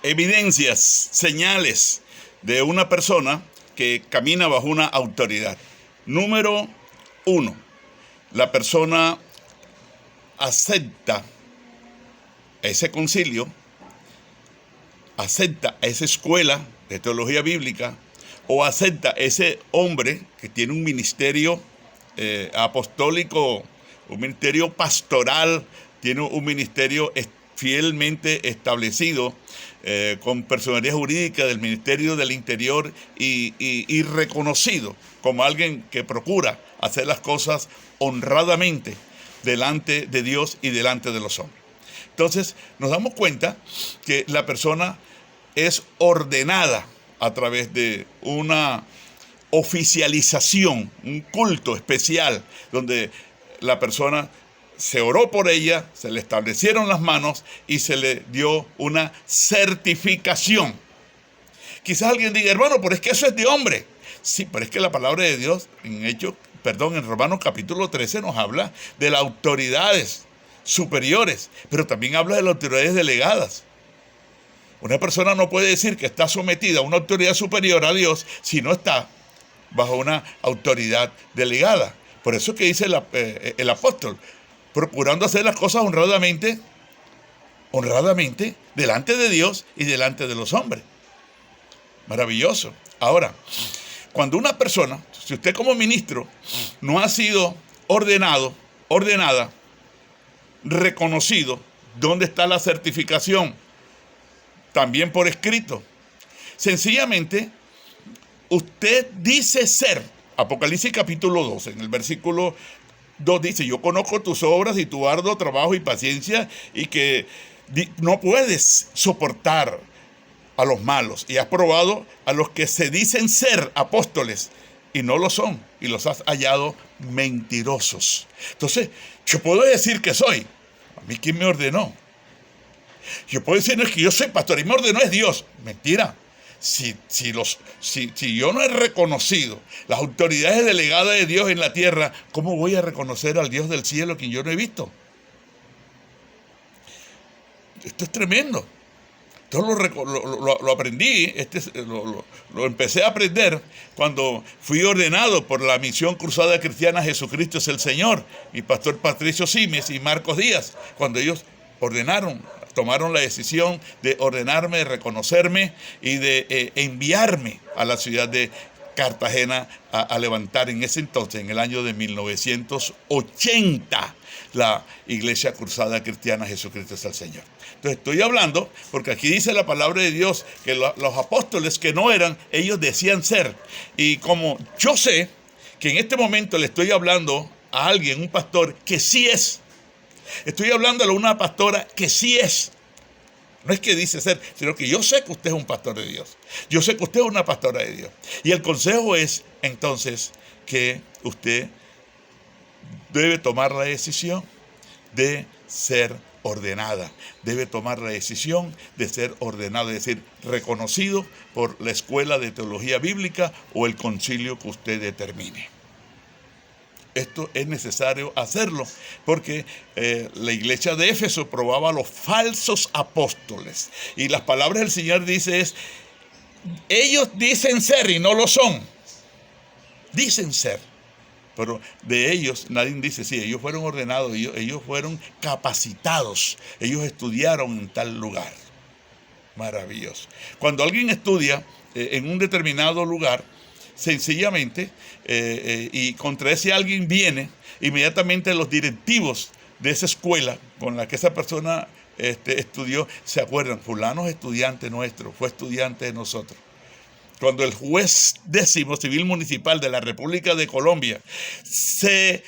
evidencias, señales de una persona que camina bajo una autoridad. Número 1, la persona acepta ese concilio, acepta esa escuela de teología bíblica o acepta ese hombre que tiene un ministerio apostólico, un ministerio pastoral, tiene un ministerio fielmente establecido con personalidad jurídica del Ministerio del Interior y reconocido como alguien que procura hacer las cosas honradamente delante de Dios y delante de los hombres. Entonces nos damos cuenta que la persona es ordenada a través de una oficialización, un culto especial, donde la persona se oró por ella, se le establecieron las manos y se le dio una certificación. Quizás alguien diga, hermano, pero es que eso es de hombre. Sí, pero es que la palabra de Dios en Romanos capítulo 13 nos habla de las autoridades superiores, pero también habla de las autoridades delegadas. Una persona no puede decir que está sometida a una autoridad superior a Dios si no está bajo una autoridad delegada. Por eso que dice el apóstol, procurando hacer las cosas honradamente delante de Dios y delante de los hombres. Maravilloso. Ahora, cuando una persona, si usted como ministro no ha sido ordenada, reconocido, ¿dónde está la certificación? También por escrito. Sencillamente, usted dice ser. Apocalipsis capítulo 12, en el versículo 2 dice, yo conozco tus obras y tu arduo trabajo y paciencia y que no puedes soportar a los malos y has probado a los que se dicen ser apóstoles y no lo son y los has hallado mentirosos. Entonces, yo puedo decir que soy. ¿A mí quién me ordenó? Yo puedo decir, no es que yo soy pastor y me ordenó es Dios. Mentira. Si yo no he reconocido las autoridades delegadas de Dios en la tierra, ¿cómo voy a reconocer al Dios del cielo quien yo no he visto? Esto es tremendo. Entonces lo aprendí, lo empecé a aprender cuando fui ordenado por la Misión Cruzada Cristiana Jesucristo es el Señor, y Pastor Patricio Simes y Marcos Díaz, cuando ellos tomaron la decisión de ordenarme, de reconocerme y de enviarme a la ciudad de Cartagena a levantar en ese entonces, en el año de 1980, la Iglesia Cruzada Cristiana Jesucristo es el Señor. Entonces estoy hablando, porque aquí dice la palabra de Dios, que los apóstoles que no eran, ellos decían ser. Y como yo sé que en este momento le estoy hablando a alguien, un pastor, que sí es. Estoy hablándole a una pastora que sí es. No es que dice ser, sino que yo sé que usted es un pastor de Dios. Yo sé que usted es una pastora de Dios. Y el consejo es, entonces, que usted debe tomar la decisión de ser ordenada. Debe tomar la decisión de ser ordenado, es decir, reconocido por la escuela de teología bíblica o el concilio que usted determine. Esto es necesario hacerlo porque la iglesia de Éfeso probaba a los falsos apóstoles. Y las palabras del Señor dice es, ellos dicen ser y no lo son. Dicen ser. Pero de ellos nadie dice, sí, ellos fueron ordenados, ellos fueron capacitados, ellos estudiaron en tal lugar. Maravilloso. Cuando alguien estudia en un determinado lugar, sencillamente, y contra ese alguien viene, inmediatamente los directivos de esa escuela con la que esa persona estudió, se acuerdan, fulano es estudiante nuestro, fue estudiante de nosotros. Cuando el juez 10º civil municipal de la República de Colombia se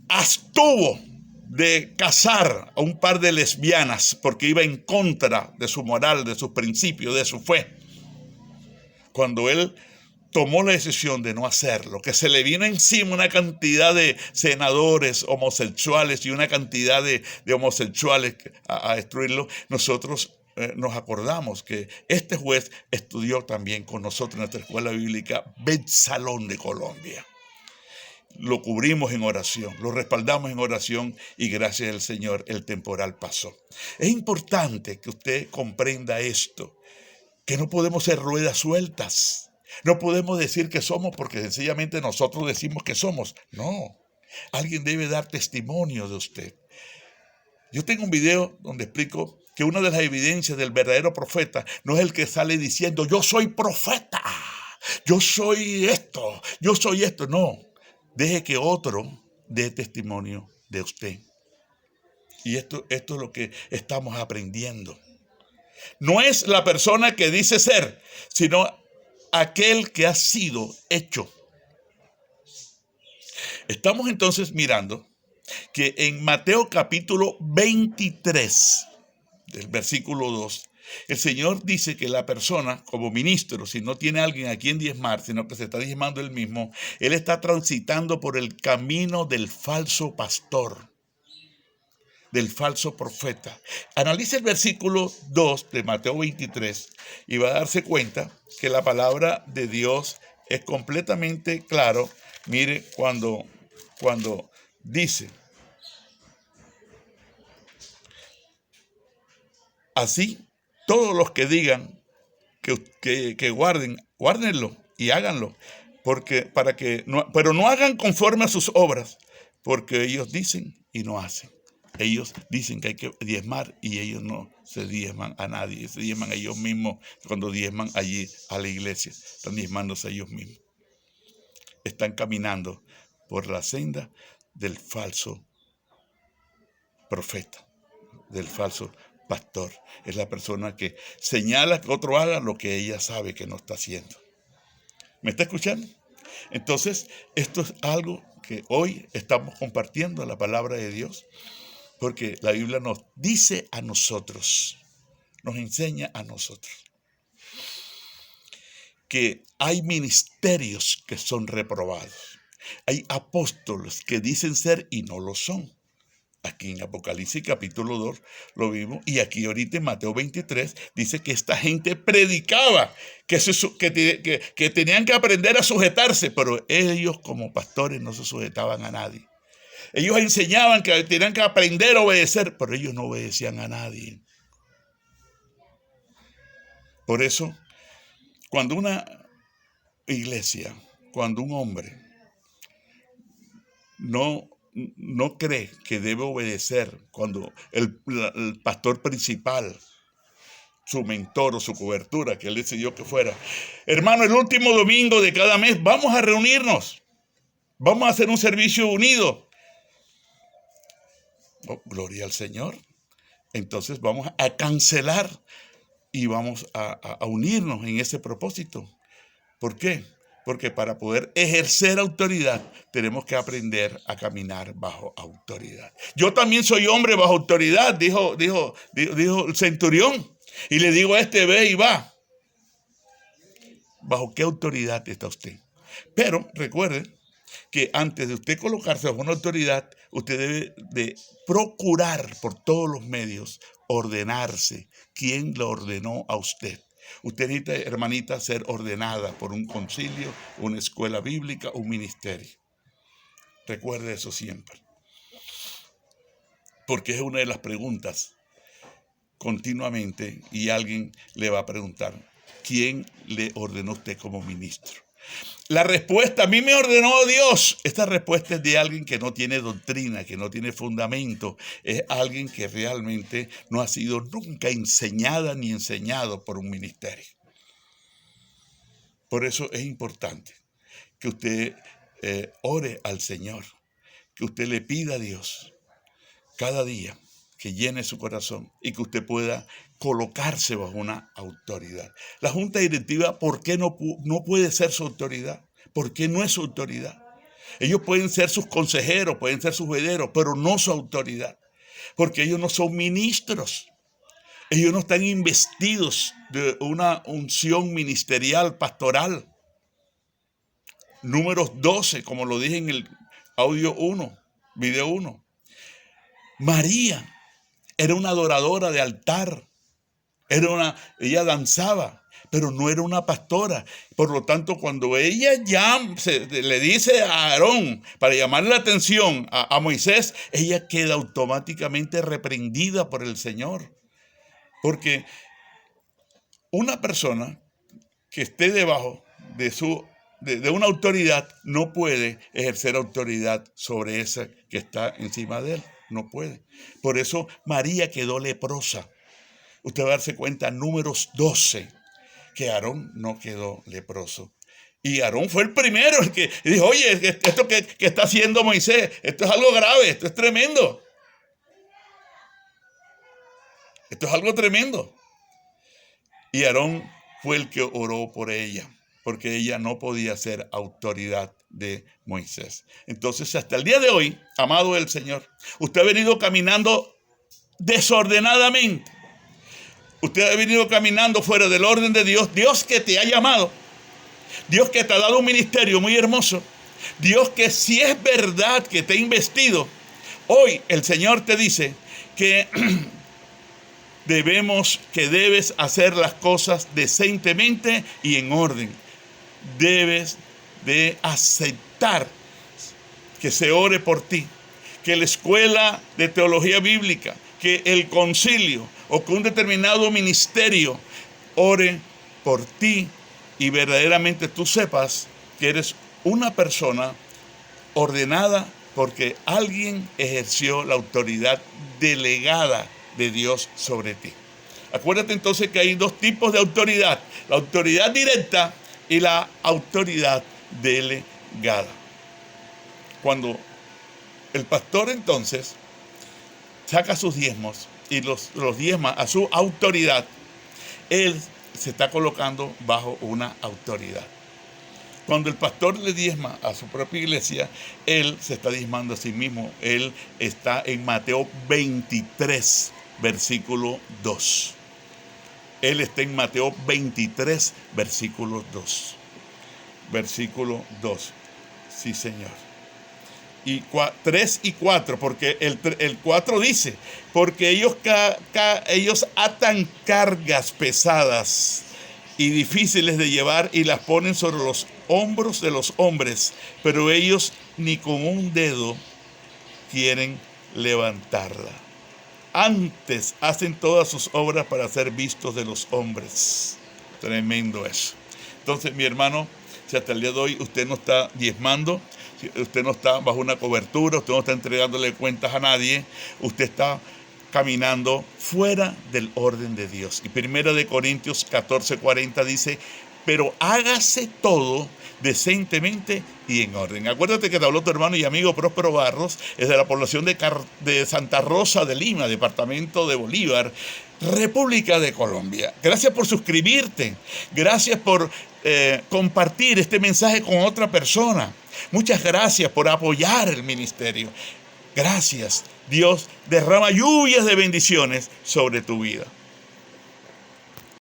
abstuvo de casar a un par de lesbianas porque iba en contra de su moral, de sus principios, de su fe, cuando él tomó la decisión de no hacerlo, que se le vino encima una cantidad de senadores homosexuales y una cantidad de homosexuales a destruirlo, nosotros nos acordamos que este juez estudió también con nosotros en nuestra escuela bíblica Bet Salón de Colombia. Lo cubrimos en oración, lo respaldamos en oración y gracias al Señor el temporal pasó. Es importante que usted comprenda esto. que no podemos ser ruedas sueltas. No podemos decir que somos porque sencillamente nosotros decimos que somos. No, alguien debe dar testimonio de usted. Yo tengo un video donde explico que una de las evidencias del verdadero profeta no es el que sale diciendo, yo soy profeta, yo soy esto, yo soy esto. No, deje que otro dé testimonio de usted. Y esto es lo que estamos aprendiendo. No es la persona que dice ser, sino aquel que ha sido hecho. Estamos entonces mirando que en Mateo capítulo 23, del versículo 2, el Señor dice que la persona como ministro, si no tiene a alguien a quien diezmar, sino que se está diezmando él mismo, él está transitando por el camino del falso pastor, del falso profeta. Analice el versículo 2 de Mateo 23 y va a darse cuenta que la palabra de Dios es completamente claro. Mire cuando dice, así todos los que digan que guárdenlo y háganlo, pero no hagan conforme a sus obras, porque ellos dicen y no hacen. Ellos dicen que hay que diezmar y ellos no se diezman a nadie, se diezman a ellos mismos cuando diezman allí a la iglesia, están diezmándose a ellos mismos. Están caminando por la senda del falso profeta, del falso pastor. Es la persona que señala que otro haga lo que ella sabe que no está haciendo. ¿Me está escuchando? Entonces, esto es algo que hoy estamos compartiendo, la palabra de Dios, porque la Biblia nos dice a nosotros, nos enseña a nosotros, que hay ministerios que son reprobados. Hay apóstoles que dicen ser y no lo son. Aquí en Apocalipsis capítulo 2 lo vimos, y aquí ahorita en Mateo 23 dice que esta gente predicaba que tenían que aprender a sujetarse, pero ellos como pastores no se sujetaban a nadie. Ellos enseñaban que tenían que aprender a obedecer, pero ellos no obedecían a nadie. Por eso, cuando una iglesia, cuando un hombre no cree que debe obedecer, cuando el pastor principal, su mentor o su cobertura, que él decidió que fuera, hermano, el último domingo de cada mes vamos a reunirnos, vamos a hacer un servicio unido. Oh, gloria al Señor. Entonces vamos a cancelar y vamos a unirnos en ese propósito. ¿Por qué? Porque para poder ejercer autoridad tenemos que aprender a caminar bajo autoridad. Yo también soy hombre bajo autoridad, dijo el centurión. Y le digo a este, ve y va. ¿Bajo qué autoridad está usted? Pero recuerde que antes de usted colocarse bajo una autoridad, usted debe de procurar por todos los medios ordenarse. ¿Quién lo ordenó a usted? Usted necesita, hermanita, ser ordenada por un concilio, una escuela bíblica, un ministerio. Recuerde eso siempre. Porque es una de las preguntas continuamente, y alguien le va a preguntar, ¿quién le ordenó a usted como ministro? La respuesta, a mí me ordenó Dios. Esta respuesta es de alguien que no tiene doctrina, que no tiene fundamento. Es alguien que realmente no ha sido nunca enseñada ni enseñado por un ministerio. Por eso es importante que usted ore al Señor, que usted le pida a Dios cada día que llene su corazón y que usted pueda colocarse bajo una autoridad. La junta directiva, ¿por qué no puede ser su autoridad? ¿Por qué no es su autoridad? Ellos pueden ser sus consejeros, pueden ser sus herederos, pero no su autoridad, porque ellos no son ministros. Ellos no están investidos de una unción ministerial, pastoral. Números 12, como lo dije en el audio 1, video 1. María era una adoradora de altar. Ella danzaba, pero no era una pastora. Por lo tanto, cuando ella le dice a Aarón para llamarle la atención a Moisés, ella queda automáticamente reprendida por el Señor. Porque Una persona que esté debajo de una autoridad no puede ejercer autoridad sobre esa que está encima de él. No puede. Por eso María quedó leprosa. Usted va a darse cuenta, Números 12, que Aarón no quedó leproso. Y Aarón fue el primero el que dijo, oye, esto que está haciendo Moisés, esto es algo grave, esto es tremendo. Esto es algo tremendo. Y Aarón fue el que oró por ella, porque ella no podía ser autoridad de Moisés. Entonces, hasta el día de hoy, amado del Señor, usted ha venido caminando desordenadamente. Usted ha venido caminando fuera del orden de Dios. Dios que te ha llamado. Dios que te ha dado un ministerio muy hermoso. Dios que si es verdad que te ha investido. Hoy el Señor te dice que debes hacer las cosas decentemente y en orden. Debes de aceptar que se ore por ti, que la escuela de teología bíblica, que el concilio o que un determinado ministerio ore por ti y verdaderamente tú sepas que eres una persona ordenada porque alguien ejerció la autoridad delegada de Dios sobre ti. Acuérdate entonces que hay dos tipos de autoridad: la autoridad directa y la autoridad delegada. Cuando el pastor entonces saca sus diezmos y los diezma a su autoridad, él se está colocando bajo una autoridad. Cuando el pastor le diezma a su propia iglesia, él se está diezmando a sí mismo. Él está en Mateo 23, versículo 2. Él está en Mateo 23, versículo 2. Versículo 2. Sí, Señor. Y 3 y 4, porque el 4 dice, porque ellos atan cargas pesadas y difíciles de llevar y las ponen sobre los hombros de los hombres, pero ellos ni con un dedo quieren levantarla. Antes hacen todas sus obras para ser vistos de los hombres. Tremendo eso. Entonces, mi hermano, si hasta el día de hoy usted no está diezmando, si usted no está bajo una cobertura, usted no está entregándole cuentas a nadie, usted está caminando fuera del orden de Dios. Y 1 Corintios 14:40 dice, pero hágase todo decentemente y en orden. Acuérdate que te habló tu hermano y amigo Próspero Barros, es de la población de Santa Rosa de Lima, departamento de Bolívar, República de Colombia. Gracias por suscribirte, gracias por compartir este mensaje con otra persona. Muchas gracias por apoyar el ministerio. Gracias. Dios derrama lluvias de bendiciones sobre tu vida.